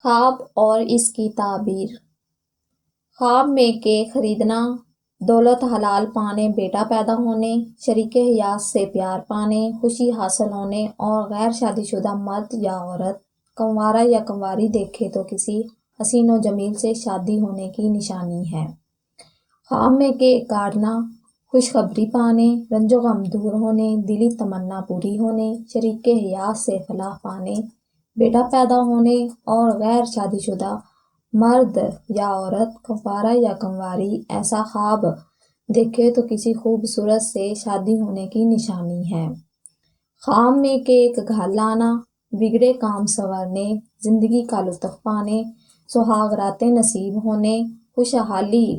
خواب اور اس کی تعبیر۔ خواب میں کہ خریدنا، دولت حلال پانے، بیٹا پیدا ہونے، شریک حیات سے پیار پانے، خوشی حاصل ہونے اور غیر شادی شدہ مرد یا عورت کنوارا یا کنواری دیکھے تو کسی حسین و جمیل سے شادی ہونے کی نشانی ہے۔ خواب میں کہ کاٹنا، خوشخبری پانے، رنج و غم دور ہونے، دلی تمنا پوری ہونے، شریک حیات سے فلاح پانے، بیٹا پیدا ہونے اور غیر شادی شدہ مرد یا عورت کنوارا یا کنواری ایسا خواب دیکھے تو کسی خوبصورت سے شادی ہونے کی نشانی ہے۔ خواب میں کہ ایک گھر لانا، بگڑے کام سنورنے، زندگی کا لطف پانے، سہاگ راتیں نصیب ہونے، خوشحالی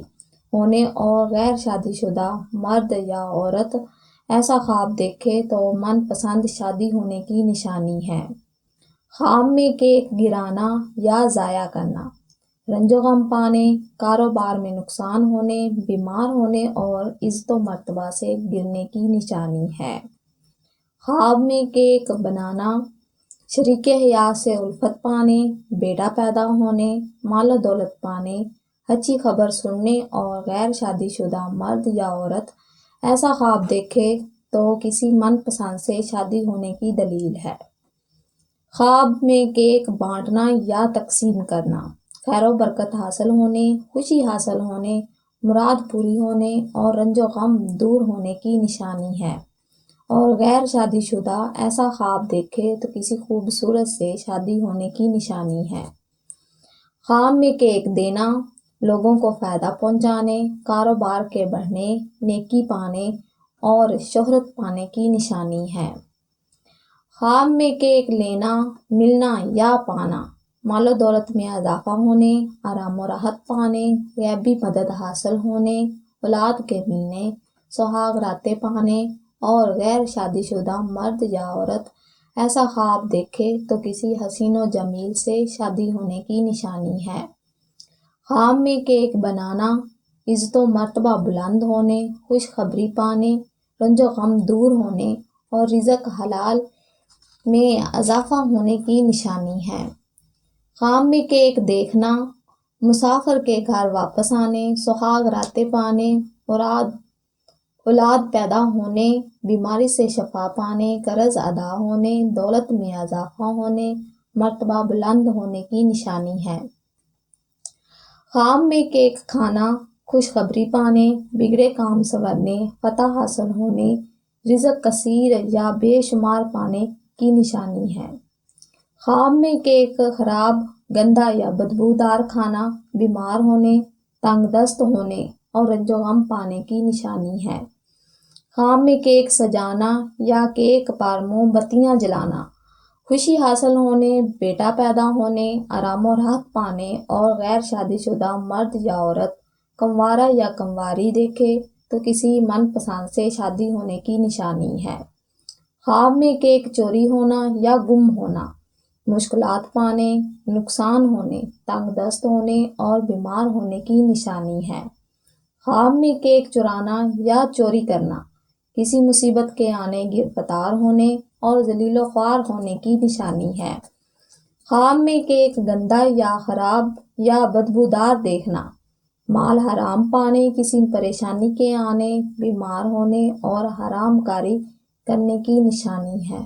ہونے اور غیر شادی شدہ مرد یا عورت ایسا خواب دیکھے تو من پسند شادی ہونے کی نشانی ہے۔ خواب میں کہ ایک گرانا یا ضائع کرنا، رنج و غم پانے، کاروبار میں نقصان ہونے، بیمار ہونے اور عزت و مرتبہ سے گرنے کی نشانی ہے۔ خواب میں کہ ایک بنانا، شریک حیات سے الفت پانے، بیٹا پیدا ہونے، مال و دولت پانے، اچھی خبر سننے اور غیر شادی شدہ مرد یا عورت ایسا خواب دیکھے تو کسی من پسند سے شادی ہونے کی دلیل ہے۔ خواب میں کہ ایک بانٹنا یا تقسیم کرنا، خیر و برکت حاصل ہونے، خوشی حاصل ہونے، مراد پوری ہونے اور رنج و غم دور ہونے کی نشانی ہے اور غیر شادی شدہ ایسا خواب دیکھے تو کسی خوبصورت سے شادی ہونے کی نشانی ہے۔ خواب میں کہ ایک دینا، لوگوں کو فائدہ پہنچانے، کاروبار کے بڑھنے، نیکی پانے اور شہرت پانے کی نشانی ہے۔ خواب میں کہ ایک لینا، ملنا یا پانا، مال و دولت میں اضافہ ہونے، آرام و راحت پانے، غیبی مدد حاصل ہونے، اولاد کے ملنے، سہاگ راتیں پانے اور غیر شادی شدہ مرد یا عورت ایسا خواب دیکھے تو کسی حسین و جمیل سے شادی ہونے کی نشانی ہے۔ خواب میں کہ ایک بنانا، عزت و مرتبہ بلند ہونے، خوشخبری پانے، رنج و غم دور ہونے اور رزق حلال میں اضافہ ہونے کی نشانی ہے۔ خواب میں کہ ایک دیکھنا، مسافر کے گھر واپس آنے، سہاگ راتیں پانے، اولاد پیدا ہونے، بیماری سے شفا پانے، قرض ادا ہونے، دولت میں اضافہ ہونے، مرتبہ بلند ہونے کی نشانی ہے۔ خواب میں کہ ایک کھانا، خوشخبری پانے، بگڑے کام سنورنے، فتح حاصل ہونے، رزق کثیر یا بے شمار پانے کی نشانی ہے۔ خواب میں کہ ایک خراب، گندا یا بدبودار کھانا، بیمار ہونے، تنگ دست ہونے اور رنج و غم پانے کی نشانی ہے۔ خواب میں کہ ایک سجانا یا کیک پر موم بتیاں جلانا، خوشی حاصل ہونے، بیٹا پیدا ہونے، آرام و راحت پانے اور غیر شادی شدہ مرد یا عورت کنوارا یا کنواری دیکھے تو کسی من پسند سے شادی ہونے کی نشانی ہے۔ خواب میں کہ ایک چوری ہونا یا گم ہونا، مشکلات پانے، نقصان ہونے، تنگ دست ہونے اور بیمار ہونے کی نشانی ہے۔ خواب میں کہ ایک چرانا یا چوری کرنا، کسی مصیبت کے آنے، گرفتار ہونے اور ذلیل و خوار ہونے کی نشانی ہے۔ خواب میں کہ ایک گندا یا خراب یا بدبودار دیکھنا، مال حرام پانے، کسی پریشانی کے آنے، بیمار ہونے اور حرام کاری کرنے کی نشانی ہے۔